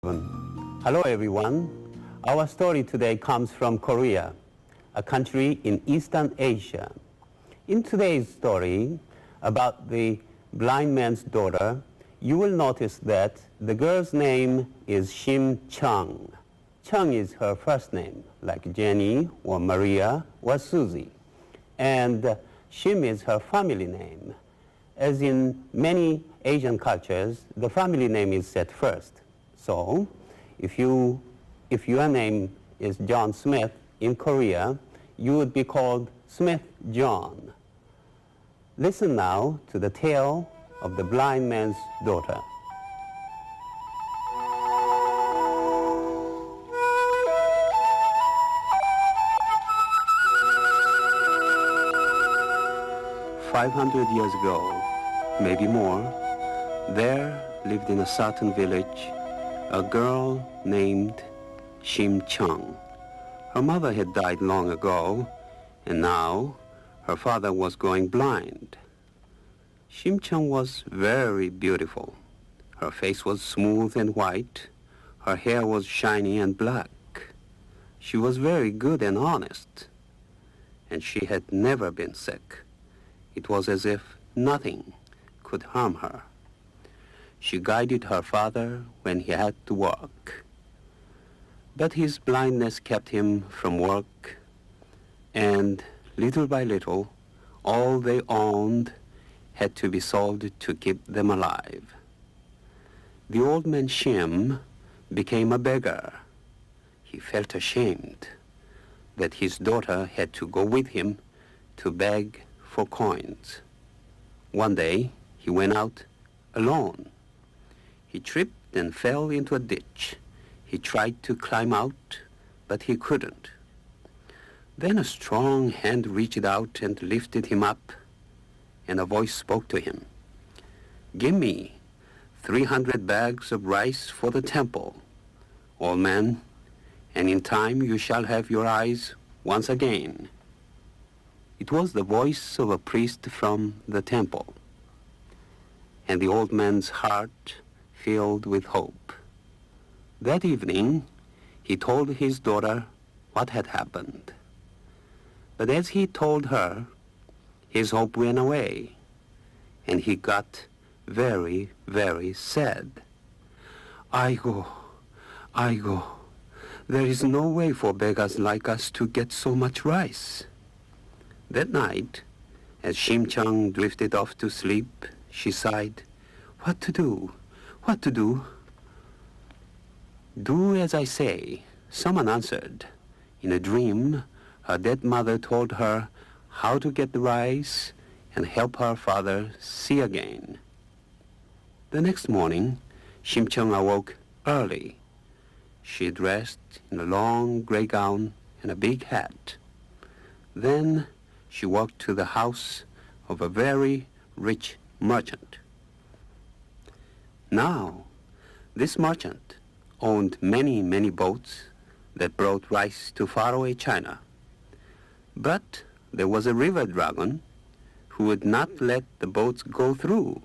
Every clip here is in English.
Hello everyone. Our story today comes from Korea, a country in Eastern Asia. In today's story about the blind man's daughter, you will notice that the girl's name is Shim Chung. Chung is her first name, like Jenny or Maria or Susie. And Shim is her family name. As in many Asian cultures, the family name is set first. So, if your name is John Smith in Korea, you would be called Smith John. Listen now to the tale of the blind man's daughter. "500 years ago, maybe more, there lived in a certain village a girl named Shim Chung. Her mother had died long ago, and now her father was going blind. Shim Chung was very beautiful. Her face was smooth and white. Her hair was shiny and black. She was very good and honest, and she had never been sick. It was as if nothing could harm her. She guided her father when he had to work. But his blindness kept him from work, and little by little, all they owned had to be sold to keep them alive. The old man Shim became a beggar. He felt ashamed that his daughter had to go with him to beg for coins. One day, he went out alone. He tripped and fell into a ditch. He tried to climb out, but he couldn't. Then a strong hand reached out and lifted him up, and a voice spoke to him. "Give me 300 bags of rice for the temple, old man, and in time you shall have your eyes once again." It was the voice of a priest from the temple, and the old man's heart filled with hope. That evening, he told his daughter what had happened. But as he told her, his hope went away, and he got very, very sad. Aigo, there is no way for beggars like us to get so much rice." That night, as Shim Chung drifted off to sleep, she sighed, What to do? "Do as I say," someone answered. In a dream, her dead mother told her how to get the rice and help her father see again. The next morning, Shim Chung awoke early. She dressed in a long gray gown and a big hat. Then she walked to the house of a very rich merchant. Now, this merchant owned many, many boats that brought rice to faraway China. But there was a river dragon who would not let the boats go through.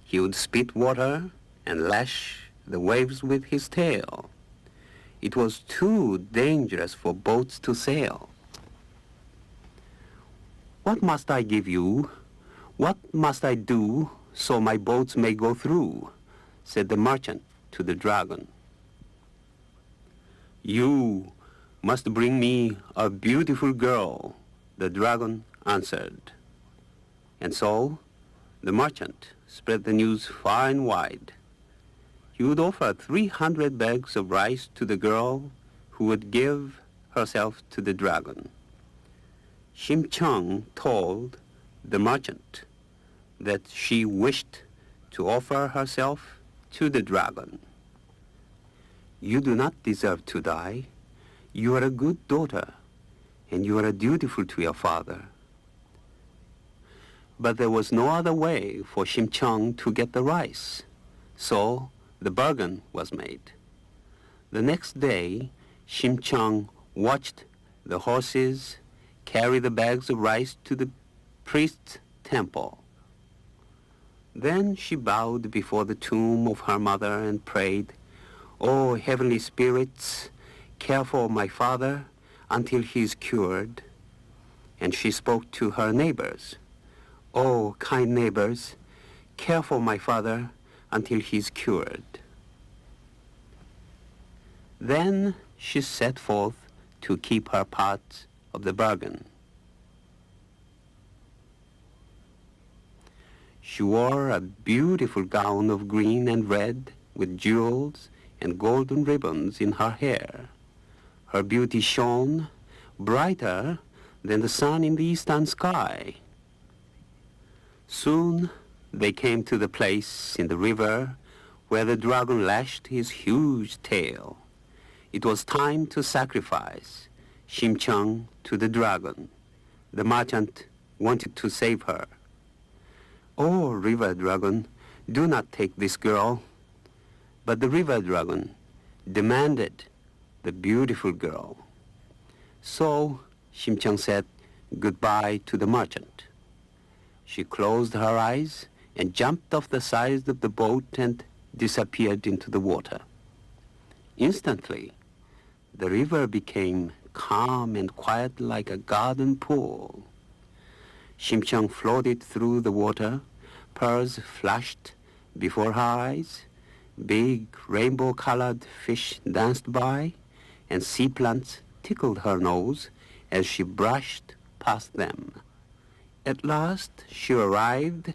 He would spit water and lash the waves with his tail. It was too dangerous for boats to sail. "What must I give you? What must I do so my boats may go through?" said the merchant to the dragon. "You must bring me a beautiful girl," the dragon answered. And so the merchant spread the news far and wide. He would offer 300 bags of rice to the girl who would give herself to the dragon. Shim Chung told the merchant that she wished to offer herself to the dragon. "You do not deserve to die. You are a good daughter, and you are dutiful to your father." But there was no other way for Shim Chung to get the rice, so the bargain was made. The next day, Shim Chung watched the horses carry the bags of rice to the priest's temple. Then she bowed before the tomb of her mother and prayed, Oh, heavenly spirits, care for my father until he is cured. And she spoke to her neighbors. Oh, kind neighbors, care for my father until he is cured. Then she set forth to keep her part of the bargain. She wore a beautiful gown of green and red with jewels and golden ribbons in her hair. Her beauty shone brighter than the sun in the eastern sky. Soon they came to the place in the river where the dragon lashed his huge tail. It was time to sacrifice Shim-Chung to the dragon. The merchant wanted to save her. Oh, river dragon, do not take this girl. But the river dragon demanded the beautiful girl. So Shim-Chung said goodbye to the merchant. She closed her eyes and jumped off the side of the boat and disappeared into the water. Instantly, the river became calm and quiet like a garden pool. Shim-Chung floated through the water, pearls flashed before her eyes, big rainbow-colored fish danced by, and sea plants tickled her nose as she brushed past them. At last, she arrived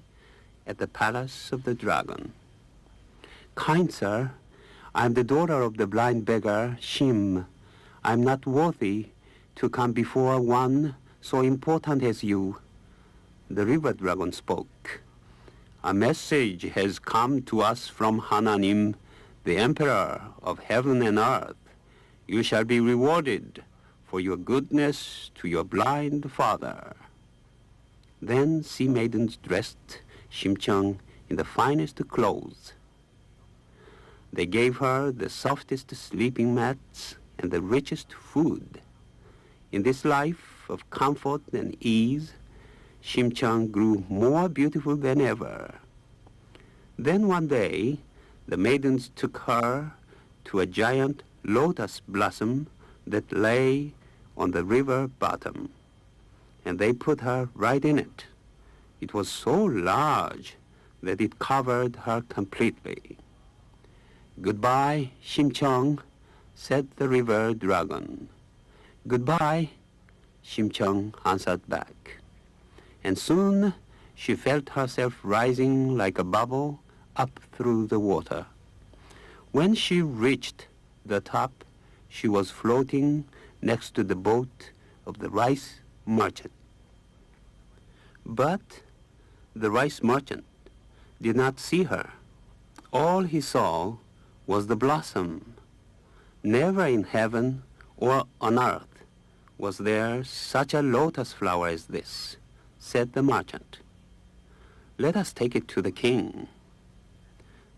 at the palace of the dragon. Kind sir, I am the daughter of the blind beggar, Shim. I am not worthy to come before one so important as you. The river dragon spoke. A message has come to us from Hananim, the emperor of heaven and earth. You shall be rewarded for your goodness to your blind father. Then sea maidens dressed Shim-Chung in the finest clothes. They gave her the softest sleeping mats and the richest food. In this life of comfort and ease, Shim-Chung grew more beautiful than ever. Then one day, the maidens took her to a giant lotus blossom that lay on the river bottom, and they put her right in it. It was so large that it covered her completely. Goodbye, Shim-Chung, said the river dragon. Goodbye, Shim-Chung answered back. And soon she felt herself rising like a bubble up through the water. When she reached the top, she was floating next to the boat of the rice merchant. But the rice merchant did not see her. All he saw was the blossom. Never in heaven or on earth was there such a lotus flower as this, said the merchant. Let us take it to the king.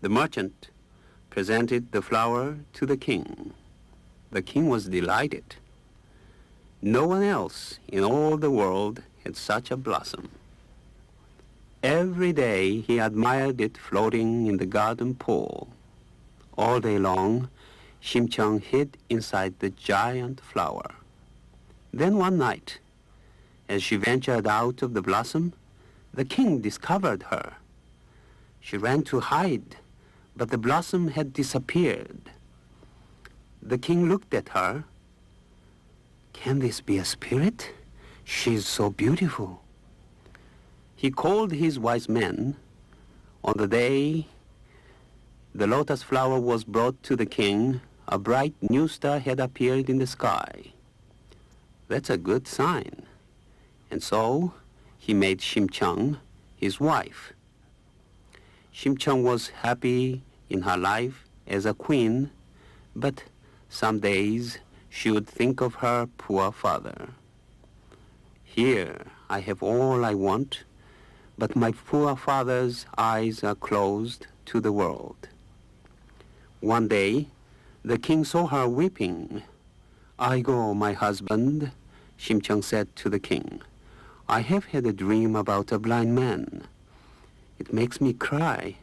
The merchant presented the flower to the king. The king was delighted. No one else in all the world had such a blossom. Every day he admired it floating in the garden pool. All day long, Shim-Chung hid inside the giant flower. Then one night, as she ventured out of the blossom, the king discovered her. She ran to hide, but the blossom had disappeared. The king looked at her. Can this be a spirit? She is so beautiful. He called his wise men. On the day the lotus flower was brought to the king, a bright new star had appeared in the sky. That's a good sign. And so he made Shim-Chung his wife. Shim-Chung was happy in her life as a queen, but some days she would think of her poor father. Here I have all I want, but my poor father's eyes are closed to the world. One day, the king saw her weeping. Aigo, my husband, Shim-Chung said to the king, I have had a dream about a blind man. It makes me cry.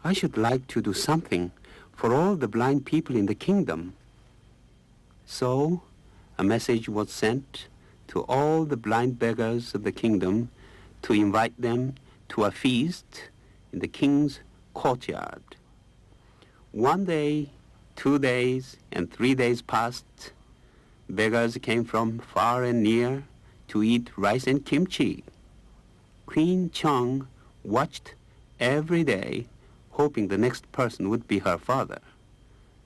I should like to do something for all the blind people in the kingdom. So a message was sent to all the blind beggars of the kingdom to invite them to a feast in the king's courtyard. 1 day, 2 days, and 3 days passed. Beggars came from far and near to eat rice and kimchi. Queen Chang watched every day, hoping the next person would be her father.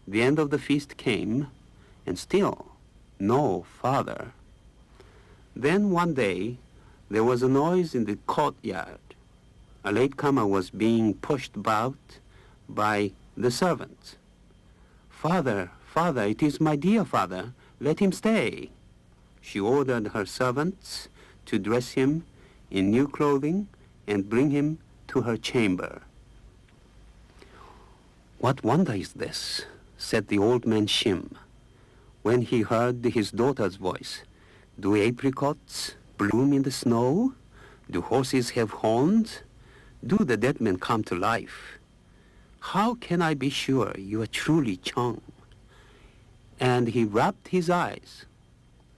The end of the feast came, and still no father. Then one day, there was a noise in the courtyard. A latecomer was being pushed about by the servants. "Father, father, it is my dear father. Let him stay." She ordered her servants to dress him in new clothing and bring him to her chamber. "What wonder is this?" said the old man Shim, when he heard his daughter's voice. "Do apricots bloom in the snow? Do horses have horns? Do the dead men come to life? How can I be sure you are truly Chang?" And he rubbed his eyes.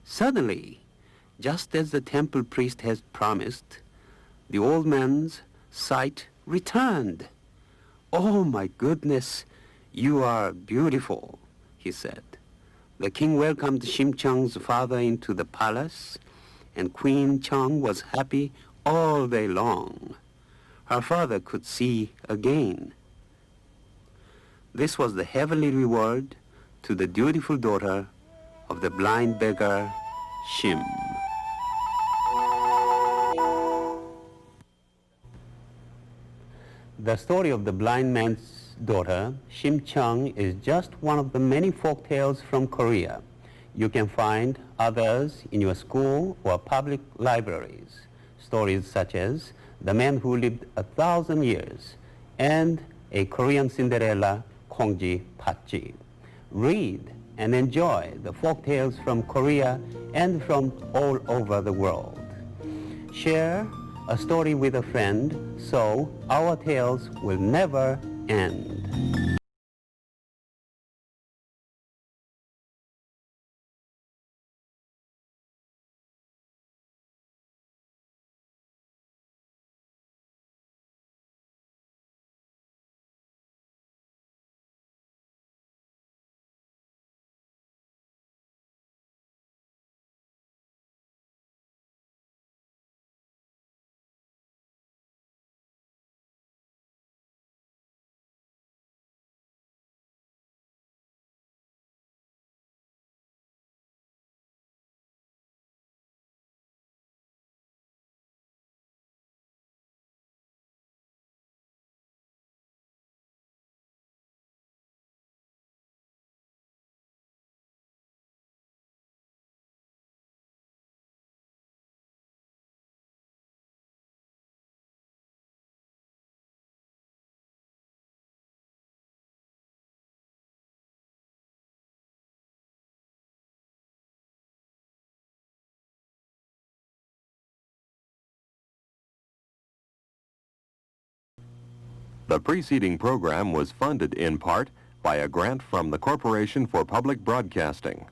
Suddenly, just as the temple priest had promised, the old man's sight returned. "Oh, my goodness, you are beautiful," he said. The king welcomed Shim Chang's father into the palace, and Queen Chang was happy all day long. Her father could see again. This was the heavenly reward to the dutiful daughter of the blind beggar Shim. The story of the blind man's daughter, Shim Chang, is just one of the many folk tales from Korea. You can find others in your school or public libraries. Stories such as The Man Who Lived 1,000 Years and A Korean Cinderella, Kongji Patji. Read and enjoy the folk tales from Korea and from all over the world. Share a story with a friend so our tales will never end. The preceding program was funded in part by a grant from the Corporation for Public Broadcasting.